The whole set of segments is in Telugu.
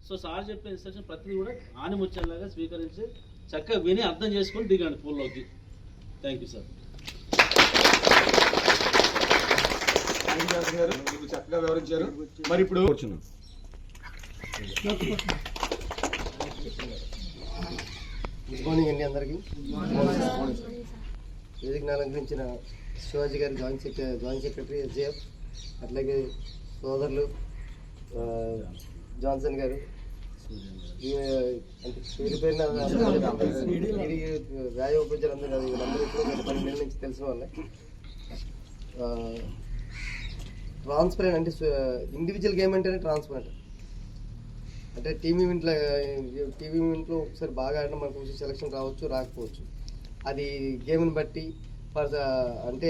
సో సార్ చెప్పే ఇన్స్ట్రక్షన్ ప్రతిదీ కూడా ఆనిముత్యాలాగా స్వీకరించి చక్కగా విని అర్థం చేసుకొని దిగండి పూల్లోకి. Thank you sir. మీకు చక్కగా వివరించారు. మరి ఇప్పుడు గుడ్ మార్నింగ్ అండి అందరికీ. వేదికను అలంకరించిన శివాజీ గారు జాయింట్ సెక్రటరీ ఎస్జేఎఫ్, అట్లాగే సోదరులు జాన్సన్ గారు, అంటే పేరు పేరున వ్యాయ ఉపయోగించారు అందరూ. వీళ్ళందరూ ఇప్పుడు 12 నెలల నుంచి తెలిసిన వాళ్ళే. ట్రాన్స్పరెంట్ అంటే ఇండివిజువల్ గేమ్ అంటేనే ట్రాన్స్పరెంట్. అంటే టీమ్ ఈవెంట్లో ఒకసారి బాగా ఆడినా మనకు కొంచెం సెలక్షన్ రావచ్చు, రాకపోవచ్చు. అది గేమ్ని బట్టి అంటే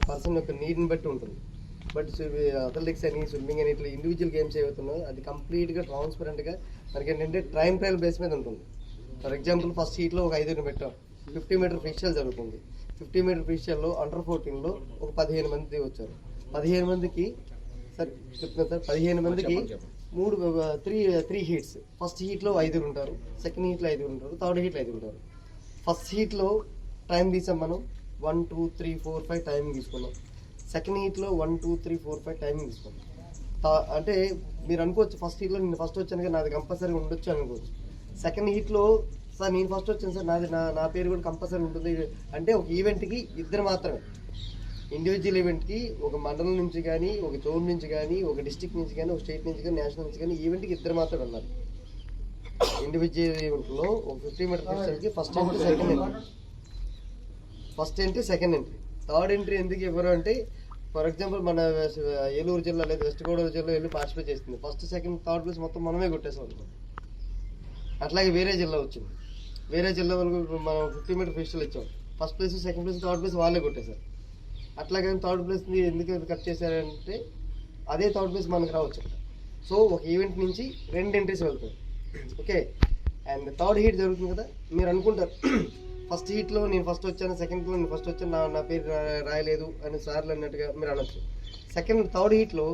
పర్సన్ యొక్క నీడ్ని బట్టి ఉంటుంది. బట్ అథ్లెటిక్స్ అని, స్విమ్మింగ్ అని, ఇట్లా ఇండివిజువల్ గేమ్స్ ఏవైతున్నాయో అది కంప్లీట్గా ట్రాన్స్పరెంట్గా మనకి ఏంటంటే టైం ట్రయల్ బేస్ మీద ఉంటుంది. ఫర్ ఎగ్జాంపుల్ ఫస్ట్ హీట్లో ఒక 5 పెట్టాం, 50 మీటర్ ఫ్రీస్టైల్ జరుగుతుంది. 50 మీటర్ ఫ్రీస్టైల్లో అండర్ 14లో ఒక 15 మంది వచ్చారు. 15 మందికి సార్ చెప్తున్నాను సార్, 15 మందికి 3 హీట్స్. ఫస్ట్ హీట్లో 5 ఉంటారు, సెకండ్ హీట్లో 5 ఉంటారు, థర్డ్ హీట్లో 5 ఉంటారు. ఫస్ట్ హీట్లో టైం తీసాం మనం 1, 2, 3, 4, 5 టైమింగ్ తీసుకున్నాం. సెకండ్ హీట్లో 1, 2, 3, 4, 5 టైమింగ్ తీసుకున్నాం. అంటే మీరు అనుకోవచ్చు ఫస్ట్ హీట్లో నేను ఫస్ట్ వచ్చాను కదా నాది కంపల్సరీ ఉండొచ్చు అనుకోవచ్చు. సెకండ్ హీట్లో సార్ నేను ఫస్ట్ వచ్చాను సార్, నా పేరు కూడా కంపల్సరీ ఉంటుంది. అంటే ఒక ఈవెంట్కి 2 మాత్రమే. ఇండివిజువల్ ఈవెంట్కి ఒక మండలం నుంచి కానీ, ఒక జోన్ నుంచి కానీ, ఒక డిస్ట్రిక్ట్ నుంచి కానీ, ఒక స్టేట్ నుంచి కానీ, నేషనల్ నుంచి కానీ ఈవెంట్కి 2 మాత్రమే ఉన్నారు. ఇండివిజువల్ ఈవెంట్లో ఒక 50 metre ఫ్రీస్టైల్కి first entry, second entry. First entry, second entry. Third entry ఎందుకు ఇవ్వరు అంటే, ఫర్ ఎగ్జాంపుల్ మన ఏలూరు జిల్లా లేదా వెస్ట్ గోదావరి జిల్లా వెళ్ళి పార్టిసిపేట్ చేస్తుంది. ఫస్ట్, సెకండ్, థర్డ్ ప్లేస్ మొత్తం మనమే కొట్టేసాం. అట్లాగే వేరే జిల్లా వచ్చింది, వేరే జిల్లా వాళ్ళకు మనం 50 మీటర్ ఫ్రీస్టైల్ ఇచ్చాం. First place, second place, third place వాళ్ళే కొట్టేశారు. అట్లాగే థర్డ్ ప్లేస్ని ఎందుకు కట్ చేశారంటే అదే థర్డ్ ప్లేస్ మనకు రావచ్చు. సో ఒక ఈవెంట్ నుంచి 2 ఎంట్రీస్ వెళ్తాయి. ఓకే, అండ్ థర్డ్ హీట్ జరుగుతుంది కదా, మీరు అనుకుంటారు ఫస్ట్ హీట్లో నేను ఫస్ట్ వచ్చాను, సెకండ్లో నేను ఫస్ట్ వచ్చాను, నా పేరు రాయలేదు అని సార్లు అన్నట్టుగా మీరు అనొచ్చు. థర్డ్ హీట్లో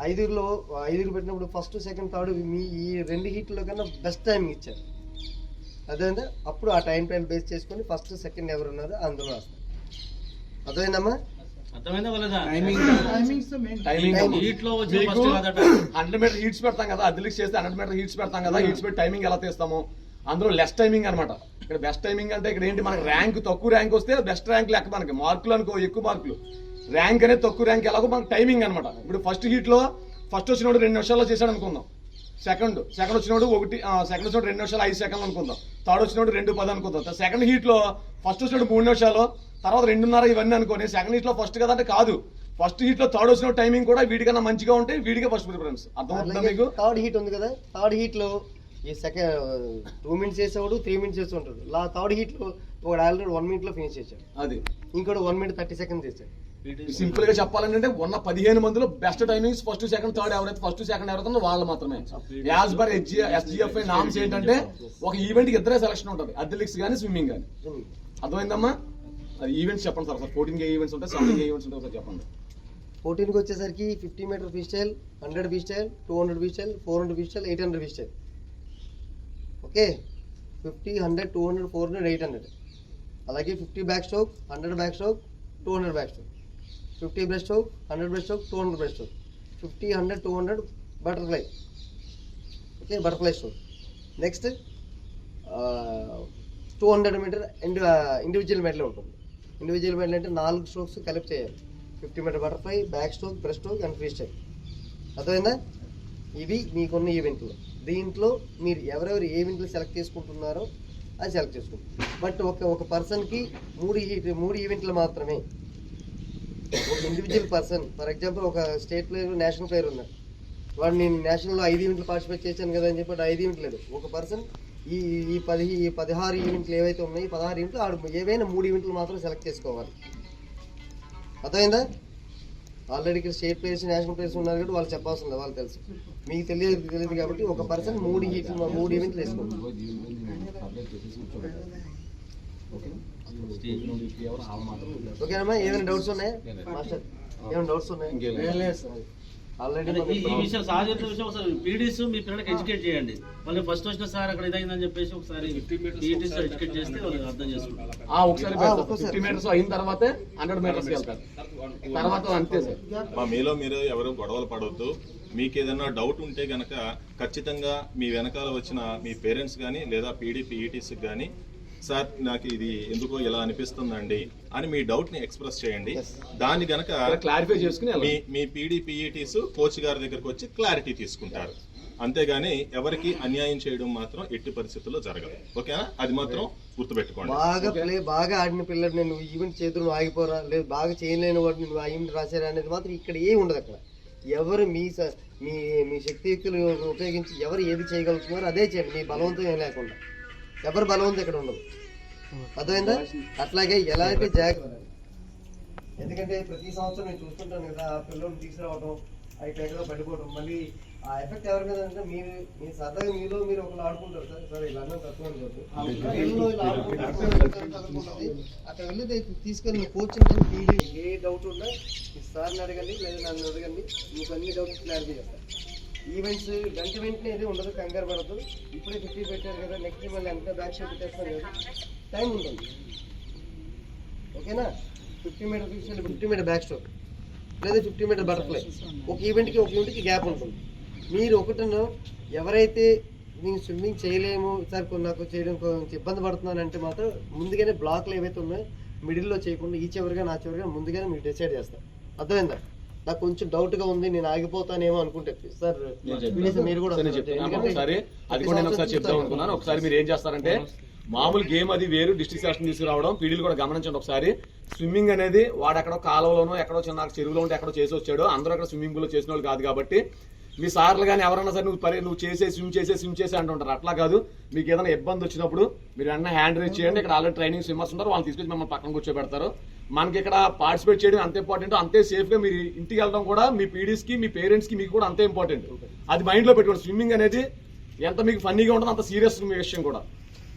5 పెట్టినప్పుడు ఫస్ట్, సెకండ్, థర్డ్ మీ ఈ 2 హీట్లో కన్నా బెస్ట్ టైమింగ్ ఇచ్చారు. అదేంటే అప్పుడు ఆ టైం బేస్ చేసుకొని ఫస్ట్, సెకండ్ ఎవరు ఉన్నారో అందులో రాస్తారు. అర్థమైందమ్మా? 100 మీటర్ హీట్స్ పెడతాం కదా, అథ్లెటిక్స్ చేస్తే 100 మీటర్ హీట్స్ పెడతాం కదా, హీట్స్ పెట్టి టైమింగ్ ఎలా తీస్తాము? అందులో లెస్ టైమింగ్ అనమాట. ఇక్కడ బెస్ట్ టైమింగ్ అంటే ఇక్కడ ఏంటి, మనకి ర్యాంక్ తక్కువ ర్యాంక్ వస్తే బెస్ట్ ర్యాంక్ లెక్క, మనకి మార్కులు అనుకో ఎక్కువ మార్కులు, ర్యాంక్ అనేది తక్కువ ర్యాంక్ ఎలాగో మనకి టైమింగ్ అనమాట. ఇప్పుడు ఫస్ట్ హీట్లో ఫస్ట్ వచ్చినోడు 2 నిమిషాల్లో చేశాడు అనుకుందాం, సెకండ్ వచ్చినోడు 2 నిమిషాలు 5 సెకండ్లు అనుకుందాం, థర్డ్ వచ్చినోడు 2:10 అనుకుందాం. సెకండ్ హీట్లో ఫస్ట్ వచ్చినోడు 3 నిమిషాలు, తర్వాత 2:30 ఇవన్నీ అనుకోని సెకండ్ హీట్లో ఫస్ట్ కదా అంటే కాదు, ఫస్ట్ హీట్లో థర్డ్ వచ్చిన టైమింగ్ కూడా వీడికన్నా మంచిగా ఉంటే వీడికే ఫస్ట్ ప్రిఫరెన్స్. అర్థమవుతుందా మీకు? థర్డ్ హీట్ ఉంది కదా, థర్డ్ హీట్లో ఈ సెకండ్ 2 మినిట్స్ చేసేవాడు, 3 మినిట్స్ చేస్తూ ఉంటాడు. థర్డ్ హీట్లో ఒకడు ఆల్రెడీ 1 మినిట్లో ఫినిష్ చేశాడు, అది ఇంకోటి 1 మినిట్ 30 సెకండ్స్ చేశాడు. సింపుల్ గా చెప్పాలంటే ఉన్న 15 మందిలో best timings first, second, third ఎవరైతే ఫస్ట్, సెకండ్ ఎవరైతే వాళ్ళు మాత్రమే. యాజ్ పర్ SGFI నామ్స్ ఏంటంటే ఒక ఈవెంట్ కి 2 సెలక్షన్ ఉంటుంది, అథ్లెటిక్స్ కానీ, స్విమ్మింగ్ కానీ. అర్థమైందమ్మా? అది ఈవెంట్స్ చెప్పండి సార్. 14 ఈవెంట్స్ ఉంటాయి, 17 ఈవెంట్స్ ఉంటాయి సార్, చెప్పండి. 14కి వచ్చేసరికి 50 meter freestyle, 100 freestyle, 200 freestyle, 400 freestyle, 800 freestyle. Okay, 50, 100, 200, 400, 800. అలాగే 50 back stroke, 100 back stroke, 200 back stroke, 50 breast stroke, 100 breast stroke, 200 breast stroke, 50, 100, 200 butterfly. Okay, butterfly stroke. Next 200 meter individual medal ఉంటుంది. ఇండివిజువల్ మెడల్ అంటే 4 స్ట్రోక్స్ కలిపి చేయాలి. 50 meter butterfly, back stroke, breast stroke and free style. అర్థమైందా? ఇవి మీకున్న ఈవెంట్లు. దీంట్లో మీరు ఎవరెవరు ఈవెంట్లు సెలెక్ట్ చేసుకుంటున్నారో అది సెలెక్ట్ చేసుకుంటారు. బట్ ఒక పర్సన్కి 3 ఈవెంట్లు మాత్రమే. ఒక ఇండివిజువల్ పర్సన్, ఫర్ ఎగ్జాంపుల్ ఒక స్టేట్ ప్లేయర్, నేషనల్ ప్లేయర్ ఉన్నాడు, వాడు నేను నేషనల్లో 5 ఈవెంట్లు పార్టిసిపేట్ చేశాను కదా అని చెప్పి 5 ఈవెంట్లు లేదు. ఒక పర్సన్ ఈ 16 ఈవెంట్లు ఏవైతే ఉన్నాయో 16 ఈవెంట్లు ఆడు ఏవైనా 3 ఈవెంట్లు మాత్రం సెలెక్ట్ చేసుకోవాలి. అర్థమైందా? ఆల్రెడీ ఇక్కడ స్టేట్ ప్లేయర్స్, నేషనల్ ప్లేయర్స్ ఉన్నారు కాబట్టి వాళ్ళు చెప్పాల్సింది, వాళ్ళు తెలుసు. మీకు తెలియదు కాబట్టి ఒక పర్సన్ 3 ఈవెంట్లు వేసుకోండి. ఓకేనమ్మా? ఏమైనా డౌట్స్ ఉన్నాయా మాస్టర్? ఏమైనా డౌట్స్ ఉన్నాయా? ఆల్రెడీ ఈ విషయం సహజ విషయం ఒకసారి పీడీస్ మీ పిల్లలకి ఎడ్యుకేట్ చేయండి. మళ్ళీ ఫస్ట్ వచ్చిన సార్ అక్కడ ఇదైందని చెప్పేసి ఒకసారి పీడీస్ ఎడ్యుకేట్ చేస్తే వాళ్ళు అర్థం చేసుకుంటారు. ఒకసారి 50 మీటర్స్ అయిన తర్వాతే 100 మీటర్స్ వెళ్తారు, తర్వాత అంతే సార్. మీలో మీరు ఎవరు గొడవలు పడవద్దు. మీకు ఏదైనా డౌట్ ఉంటే గనక ఖచ్చితంగా మీ వెనకాల వచ్చిన మీ పేరెంట్స్ కానీ లేదా పీఈటీస్కి కానీ సార్ నాకు ఇది ఎందుకో ఇలా అనిపిస్తుందండి అని మీ డౌట్ ని ఎక్స్ప్రెస్ చేయండి. దాన్ని గనక క్లారిఫై చేసుకుని మీ పీఈటీస్ కోచ్ గారి దగ్గరకు వచ్చి క్లారిటీ తీసుకుంటారు. అంతేగాని ఎవరికి అన్యాయం చేయడం మాత్రం ఎట్టి పరిస్థితుల్లో జరగదు. ఓకేనా? అది మాత్రం గుర్తుపెట్టుకోండి. బాగా ఆడిన పిల్లడు నువ్వు ఈవెంట్ చేతులు నువ్వు ఆగిపోరా, లేదు బాగా చేయలేని వాడు నువ్వు ఆ ఈవెంట్ రాశారా అనేది మాత్రం ఇక్కడ ఏమి ఉండదు. అక్కడ ఎవరు మీ మీ శక్తియుక్తులు ఉపయోగించి ఎవరు ఏది చేయగలుగుతున్నారో అదే చేయండి, మీ బలవంతం ఏం లేకుండా. ఎవరు బలవంతం ఇక్కడ ఉండదు, అర్థమైందా? అట్లాగే ఎలా అయితే జాగ్రత్త, ఎందుకంటే ప్రతి సంవత్సరం నేను చూస్తుంటాను కదా ఆ పిల్లల్ని తీసుకురావడం, అయితే ఎక్కడో పడిపోవడం, మళ్ళీ ఆ ఎఫెక్ట్ ఎవరి మీద అంటే మీరు సరదాగా మీలో మీరు ఒకళ్ళు ఆడుకుంటారు సార్. సరే ఇలా తక్కువ అక్కడ వెళ్ళి తీసుకొని కోచింగ్ ఏ డౌట్ ఉన్నా మీ సార్ని అడగండి లేదా నన్ను అడగండి, మీకు అన్ని డౌట్స్ క్లారిఫై చేస్తాను. ఈవెంట్స్ వెంటనే ఇది ఉండదు, కంగారు పడదు. ఇప్పుడే 50 పెట్టారు కదా, నెక్స్ట్ మళ్ళీ ఎంత బ్యాక్ షాట్ పెట్టేస్తాం కదా, టైం ఉంటుంది. ఓకేనా? 50 మీటర్ తీసుకెళ్ళి 50 మీటర్ బ్యాక్ స్ట్రోక్ లేదా 50 మీటర్ బటర్ఫ్లై, ఒక ఈవెంట్కి గ్యాప్ ఉంటుంది. మీరు ఒకటను ఎవరైతే నేను స్విమ్మింగ్ చేయలేము సార్ నాకు చేయడం కొంచెం ఇబ్బంది పడుతున్నానంటే మాత్రం ముందుగానే బ్లాక్లు ఏవైతే ఉన్నాయో మిడిల్లో చేయకుండా ఈ చివరిగా నా చివరిగా ముందుగానే మీరు డిసైడ్ చేస్తారు. అర్థమైందా? నాకు కొంచెం డౌట్ గా ఉంది, నేను ఆగిపోతానేమో అనుకుంటే సార్ మీరు కూడా చెప్తాం అనుకున్నాను. ఒకసారి మీరు ఏం చేస్తారంటే మామూలు గేమ్ అది వేరు, డిస్ట్రిక్ట్ సెలక్షన్ తీసుకురావడం పీడీలు కూడా గమనించండి ఒకసారి. స్విమ్మింగ్ అనేది వాడు ఎక్కడో కాలువలోనో ఎక్కడో చిన్న చెరువులో ఉంటే ఎక్కడో చేసి వచ్చాడు, అందరూ అక్కడ స్విమ్మింగ్ పూల్ చేసిన వాళ్ళు కాదు. కాబట్టి మీ సార్లు కానీ ఎవరన్నా సరే నువ్వు స్విమ్ చేసే అంటుంటారు. అట్లా కాదు, మీకు ఏదైనా ఇబ్బంది వచ్చినప్పుడు మీరు వెంటనే హ్యాండ్ రేజ్ చేయండి. ఇక్కడ ఆల్రెడీ ట్రైనింగ్ స్విమ్మర్స్ ఉంటారు, వాళ్ళు తీసుకొచ్చి మిమ్మల్ని పక్కన కూర్చోబెడతారు. మనకి ఇక్కడ పార్టిసిపేట్ చేయడం అంత ఇంపార్టెంట్, అంతే సేఫ్ గా మీరు ఇంటికి వెళ్ళడం కూడా మీ పీడీస్ కి మీ పేరెంట్స్ కి మీకు కూడా అంతే ఇంపార్టెంట్. అది మైండ్ లో పెట్టుకోండి. స్విమ్మింగ్ అనేది ఎంత మీకు ఫన్నీగా ఉంటుందో అంత సీరియస్ విషయం కూడా.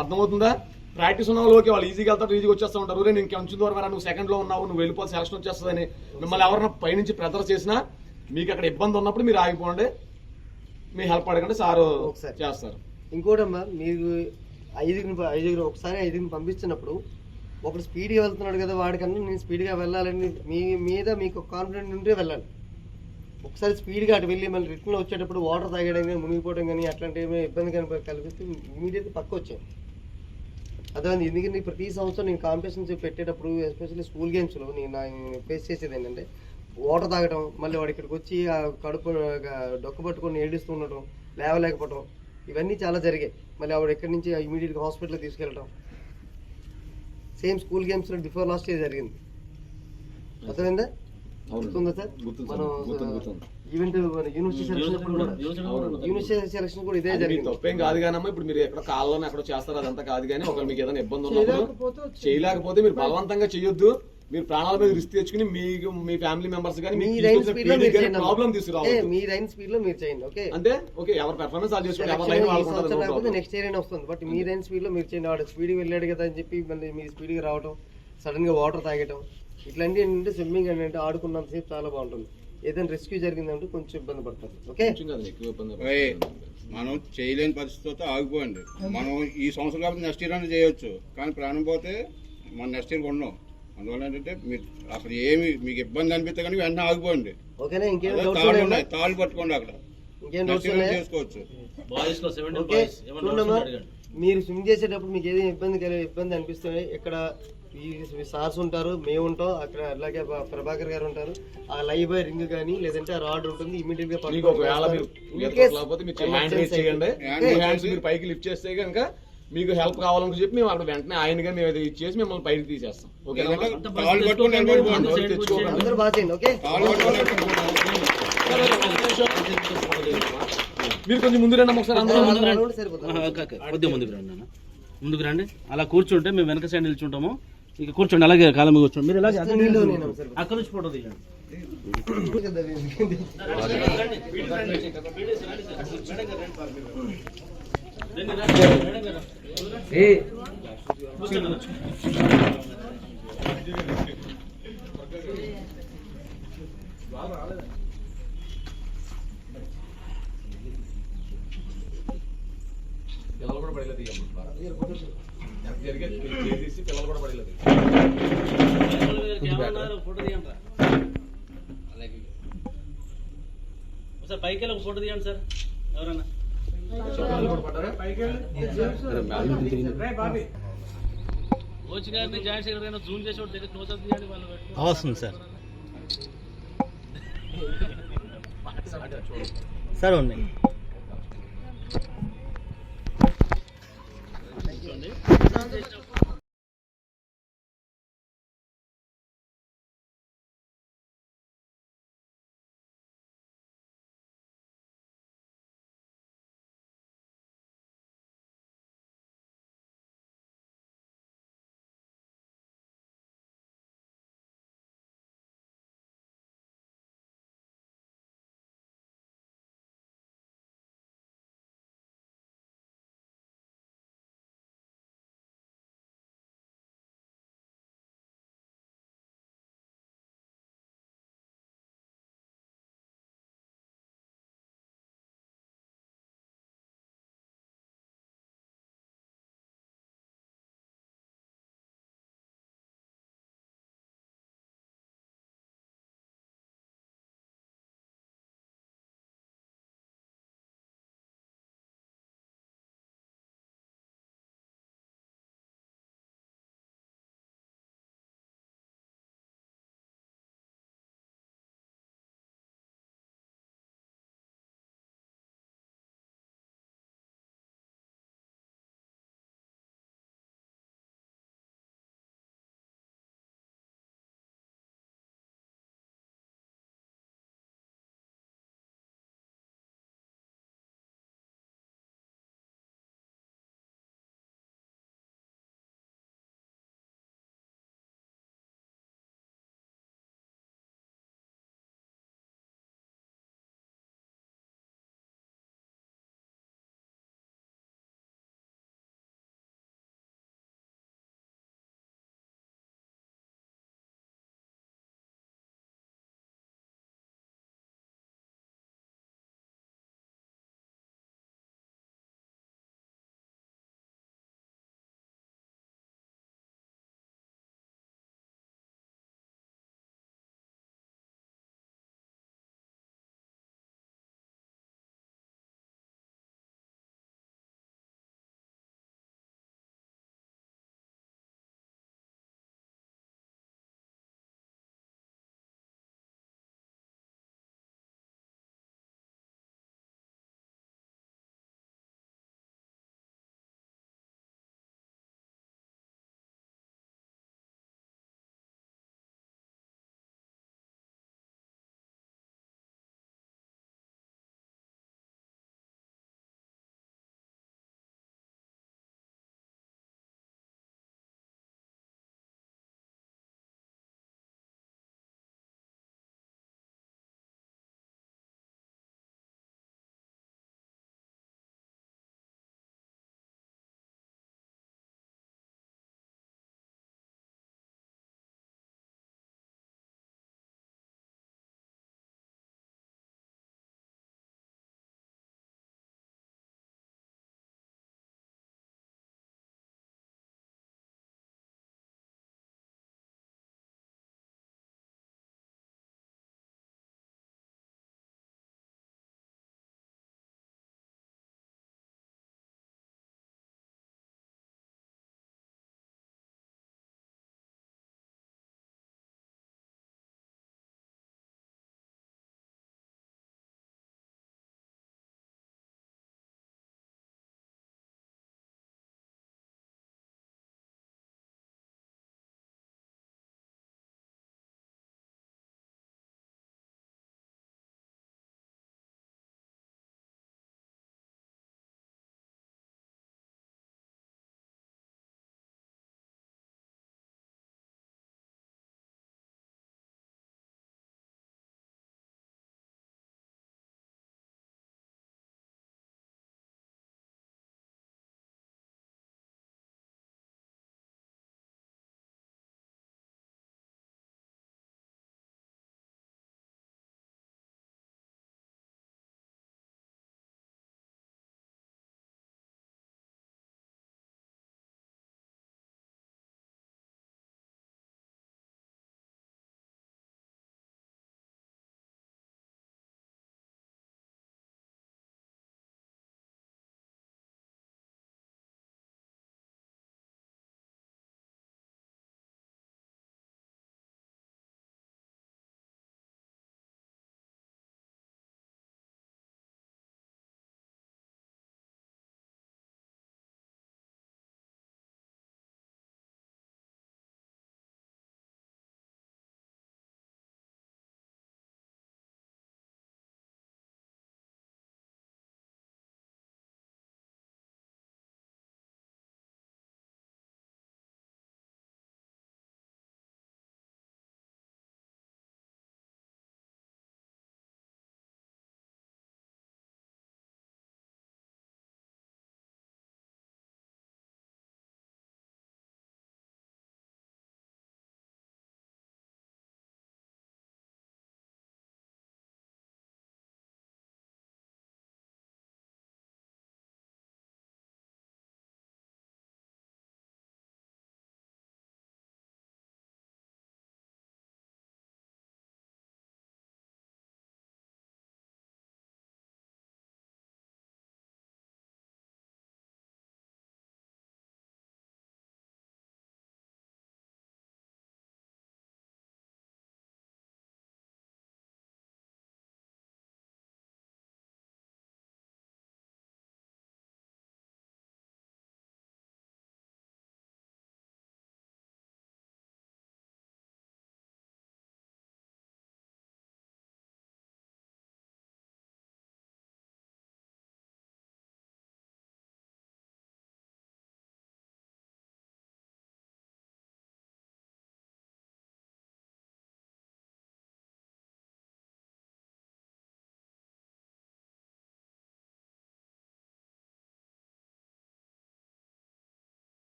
అర్థమవుతుందా? ప్రాక్టీస్ ఉన్న వాళ్ళకి వాళ్ళు ఈజీగా వెళ్తారు, ఈజీగా వచ్చేస్తూ ఉంటారు. నేను కొంచెం దూరం నువ్వు సెకండ్ లో ఉన్నావు, నువ్వు వెళ్ళిపోతే సెలక్షన్ వచ్చేస్తుందని మిమ్మల్ని ఎవరైనా పైనుంచి ప్రెజర్ చేసినా మీకు అక్కడ ఇబ్బంది ఉన్నప్పుడు మీరు ఆగిపోండి, మీ హెల్ప్ అడగండి, సార్ చేస్తారు. ఇంకోటమ్మా, మీరు ఐదుగురు ఒకసారి పంపించినప్పుడు ఒకడు స్పీడ్గా వెళ్తున్నాడు కదా, వాడికన్నా నేను స్పీడ్గా వెళ్ళాలని మీ మీద మీకు కాన్ఫిడెంట్ ఉంటే వెళ్ళాలి. ఒకసారి స్పీడ్గా అటు వెళ్ళి మళ్ళీ రిటర్న్లో వచ్చేటప్పుడు వాటర్ తాగడం కానీ మునిగిపోవడం కానీ అట్లాంటి ఏమైనా ఇబ్బంది కానీ కలిపిస్తే ఇమీడియట్గా పక్క వచ్చాను. అదే ఎందుకంటే ప్రతి సంవత్సరం నేను కాంపిటీషన్స్ పెట్టేటప్పుడు ఎస్పెషల్లీ స్కూల్ గేమ్స్లో నేను ఫేస్ చేసేది ఏంటంటే వాటర్ తాగడం, మళ్ళీ వాడు ఇక్కడికి వచ్చి ఆ కడుపు డొక్క పట్టుకొని ఏడుస్తూ ఉండటం, లేవలేకపోవడం, ఇవన్నీ చాలా జరిగాయి. మళ్ళీ ఆవిడ ఎక్కడి నుంచి ఇమీడియట్గా హాస్పిటల్కి తీసుకెళ్ళడం. సేమ్ స్కూల్ గేమ్స్లో బిఫోర్ లాస్ట్ ఇయర్ జరిగింది. అర్థమైందా? గుర్తుందా సార్? మనం ఈవెంట్ యూనివర్సిటీ సెలక్షన్ కూడా ఇదే జరిగింది. తప్పేం కాదు కానీ ఇప్పుడు మీరు ఎక్కడ కాళ్ళలో ఎక్కడ చేస్తారు అదంతా కాదు. కానీ ఒకవేళ మీకు ఏదైనా ఇబ్బంది ఉన్నప్పుడు చేయలేకపోతే మీరు బలవంతంగా చేయొద్దు. మీరు ప్రాణాల మీద రిస్క్ తెచ్చుకుని మీకు మీ ఫ్యామిలీ మెంబర్స్ కానీ ప్రాబ్లం తీసుకురావాలి. మీరైన స్పీడ్ లో మీరు చేయండి. ఓకే అంటే ఓకే, ఎవరి పెర్ఫార్మెన్స్ వాళ్ళు చేసుకోండి, నెక్స్ట్ ఇయర్ అయినా వస్తుంది. బట్ మీరైన స్పీడ్ లో మీరు చేయండి. వాడు స్పీడ్ వెళ్ళాడు కదా అని చెప్పి మళ్ళీ మీరు స్పీడ్ గా రావడం, సడన్ గా వాటర్ తాగటం, ఇట్లాంటి ఏంటంటే స్విమ్మింగ్ అంటే ఆడుకున్నంత సేపు చాలా బాగుంటుంది. ఏదైనా రెస్క్యూ జరిగిందంటే కొంచెం ఇబ్బంది పడతారు. ఓకే, మనం చేయలేని పరిస్థితితో ఆగిపోయింది. మనం ఈ సంవత్సరం కాబట్టి నెక్స్ట్ ఇయర్ అనేది చేయొచ్చు, కానీ ప్రాణం పోతే మనం నెక్స్ట్ ఇయర్ కొన్నాం. అందువల్ల ఏంటంటే మీరు అక్కడ ఏమి మీకు ఇబ్బంది అనిపిస్తే కానీ వెంటనే ఆగిపోండి. ఓకేనా? ఇంకేం తాళ్ళు పట్టుకోండి, అక్కడ చేసుకోవచ్చు. మీరు స్విమ్ చేసేటప్పుడు మీకు ఏదైనా ఇబ్బంది అనిపిస్తుంది, ఇక్కడ ఈ సార్స్ ఉంటారు, మేము ఉంటాం అక్కడ, అలాగే ప్రభాకర్ గారు ఉంటారు. ఆ లైవ్ బై రింగ్ కానీ లేదంటే ఆ రాడ్ ఉంటుంది, ఇమీడియట్ గా పైకి లిఫ్ట్ చేస్తే కనుక మీకు హెల్ప్ కావాలని చెప్పి మేము అక్కడ వెంటనే ఆయనగా మేము ఇచ్చేసి మిమ్మల్ని పైకి తీసేస్తాం. ఓకే, అందరూ బాగా చేయండి. ఓకే, మీరు కొంచెం ముందు రండి ఒకసారి. కొద్దిగా ముందుకు రండి. అలా కూర్చుంటే మేము వెనక సైడ్ నిల్చుంటాము. ఇక కూర్చోండి, అలాగే కాలం మీద కూర్చోండి. మీరు ఇలాగే అక్కడ నుంచి ఫోటో తీయండి. కూడా పడలేదు జరిగే చేసి పిల్లలు కూడా పడలేదు. ఫోటో తీయండి రా. సార్ పైకి వెళ్ళి ఒక ఫోటో తీయండి సార్ ఎవరన్నా. కోచ్ గారిని జాయిన్ చేయడం జూమ్ చేసి దగ్గర క్లోజ్ అప్ తీయండి వాళ్ళు వస్తుంది సార్. సార్ ఉన్నాయి.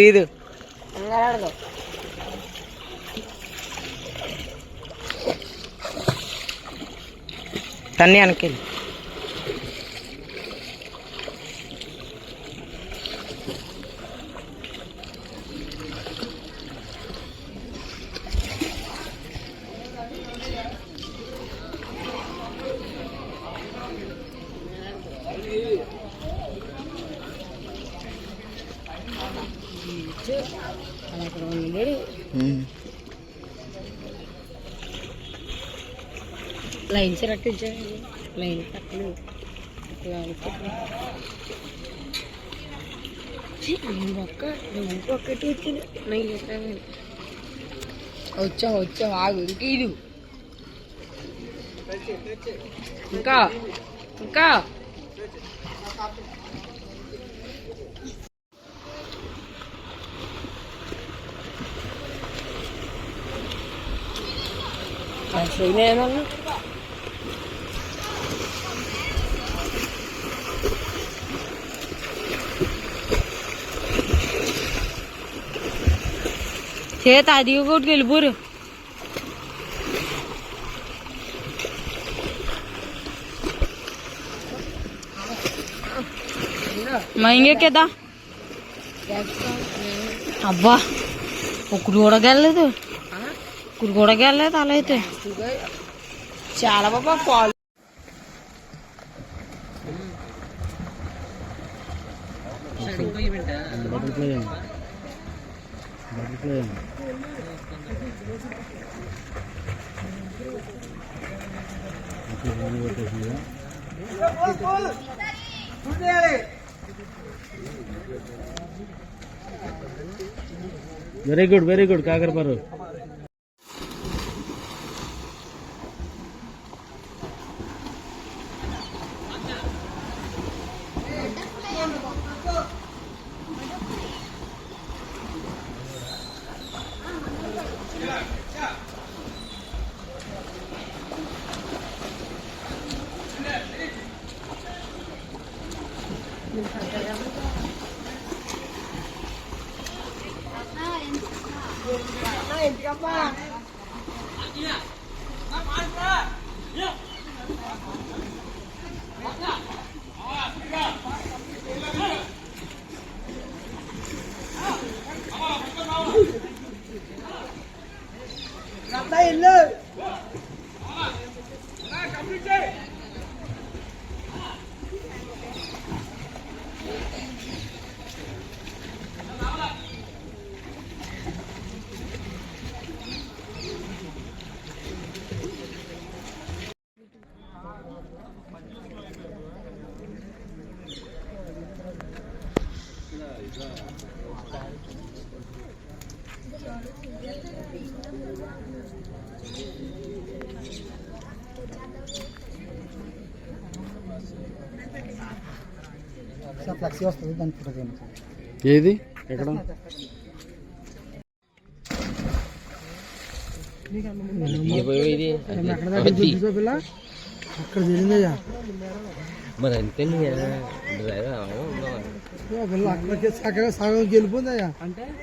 ಇದು ತನ್ನಿ ಅನ್ಕೇಳಿ లైన్ సెలెక్ట్ చేయండి లైన్ పక్కన ఒక్కటి వచ్చింది వచ్చావు ఆగు ఇంక ఇది ఇంకా ఇంకా ఏమన్నా చేత అది ఒకటి వెళ్ళిపోరు మా ఇంకెక్కేదా అబ్బా ఒక్కడు కూడా గెలలేదు ఒక్కడు కూడా గెలలేదు అలా అయితే చాలా బాబా పాలు వెరీ గుడ్ కాకరపారు ఫ్లెక్సీ వస్తుంది దాని ఫోటో తీయండి. ఏది ఎక్కడ అక్కడ జరిగిందయ్యా మరి అంతే అక్కడికి సగం గెలిపోయిందయ్యా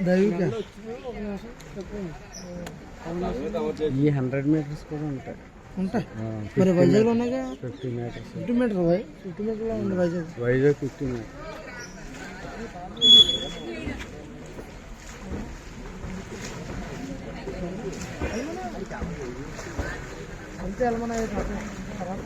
దైవిక ఈ 100 మీటర్స్ కూడా ఉంటాయి. ఉంటాయి మరి వైజాగ్లో ఉన్నాయిగా 50 మీటర్స్ 50 మీటర్ 50 మీటర్లో ఉంది వైజాగ్ 50 మీటర్స్. అంతే వెళ్ళమన్నా తర్వాత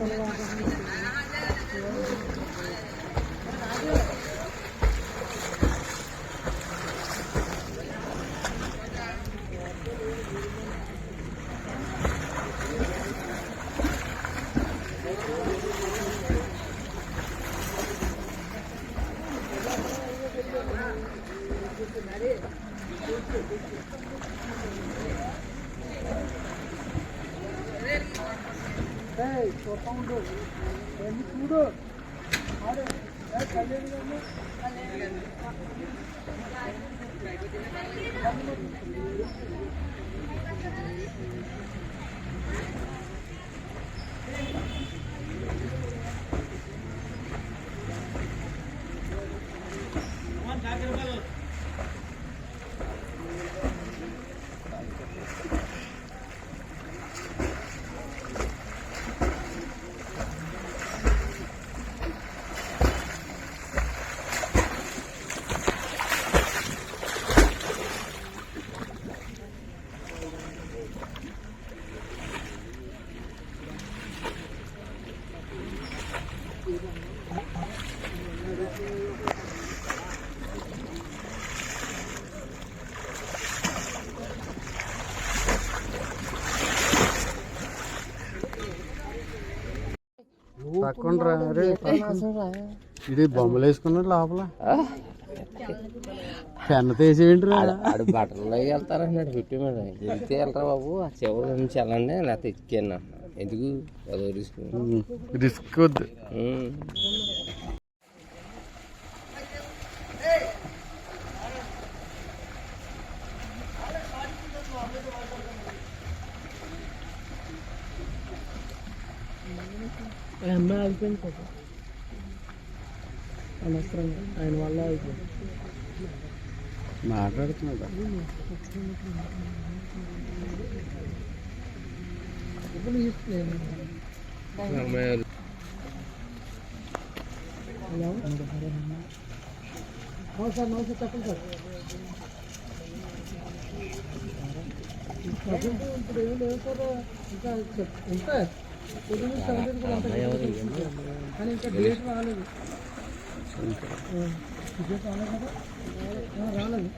చూడు తక్కువ ఇది బొమ్మలు వేసుకున్నాడు లోపల పెన్న తీసేయండి. ఆడు బట్టలు వెళ్తారన్నాడు 50 మీటర్ వెళ్తే వెళ్ళరా బాబు ఆ చివరి నుంచి వెళ్ళండి లేకపోతే ఎక్కాను ఎందుకు అదో రిస్క్ వద్దు. అమ్మాయి అయిపోయింది కదా అనవసరంగా ఆయన వల్ల అయిపోయింది. మాట్లాడుతున్నాడు హలో సార్ నమస్తే చెప్పండి సార్. ఇప్పుడు ఏం లేవు సార్ ఇంకా ఉంటాయి కానీ ఇంకా డేట్ రాలేదు. డేట్ రాలేదు కదా రాలేదు.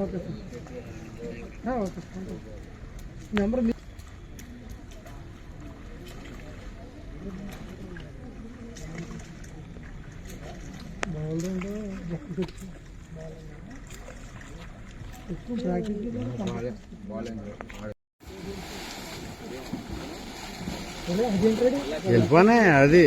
Okay sir okay sir number బాగుందో ఎక్కువ ప్రాక్టీస్ వెళ్ళిపోనే అది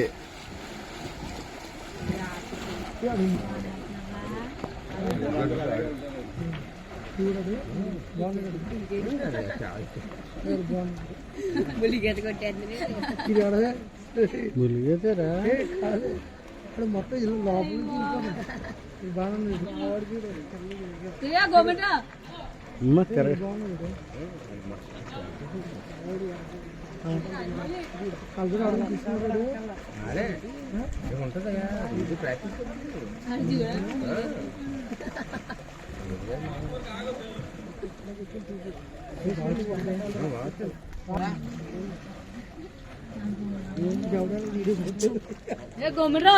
ములిగేతారా మొత్తం ఇల్లు లోపల బాగుంది. కలిసి అడుగు తీసుకున్నాడు గోమిరా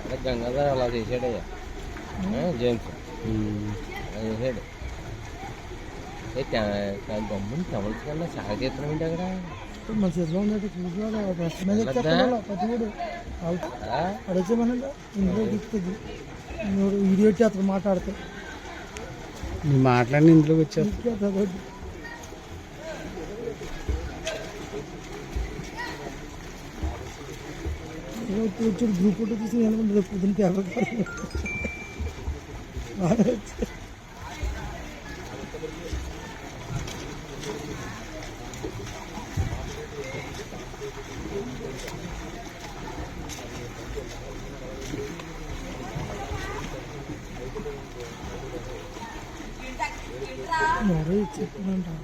అదే గంగాధర్ అలా చేసాడయ్యా జేమ్స్ అలా చేసాడు. గమ్ముని తమల్స్ కన్నా చాలా చేస్తున్నాం ఏంటి అక్కడ అడిచేమన్నా ఇందులో దిక్కుతుంది వీడియో అతను మాట్లాడితే నువ్వు మాట్లాడి ఇందులోకి వచ్చావు వచ్చాడు గ్రూప్ ఫోటో తీసి వెళ్ళకుండా పొద్దున్న పేపర్ మరీ చెప్తున్నా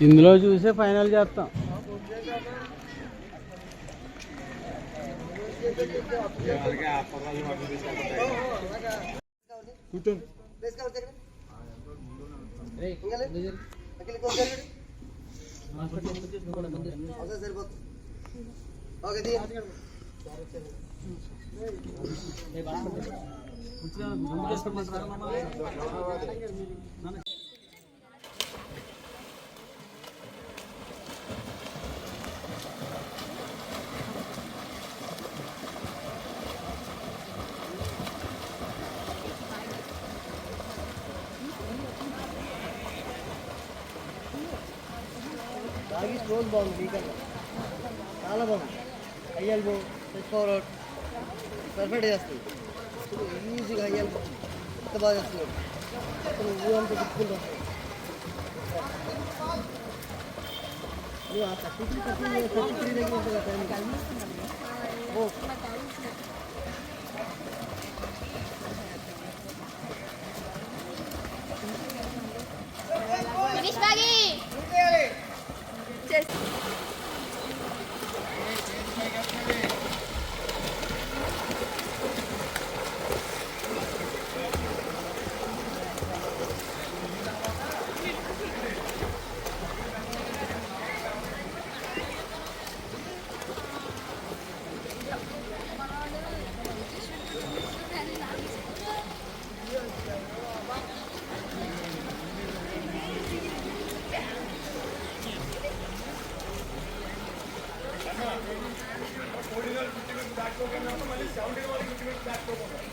ఇందులో చూసే ఫైనల్ చేస్తాం. రోజు బాగుంది వీకన్నా చాలా బాగుంది. అయ్యాలి బో స్ట్రెచ్ ఫార్వర్డ్ పర్ఫెక్ట్ చేస్తుంది. ఈజీగా అయ్యాలి ఎంత బాగా చేస్తున్నాడు. అతను ఊరంతా తిప్పుకుంటూ వస్తాడు. నువ్వు ఆ 33 దగ్గర ఉంటుంది టైం. ఓ 17 వాళ్ళకి 50 మీటర్స్ బ్యాక్ స్ట్రోక్ ఉంటుంది.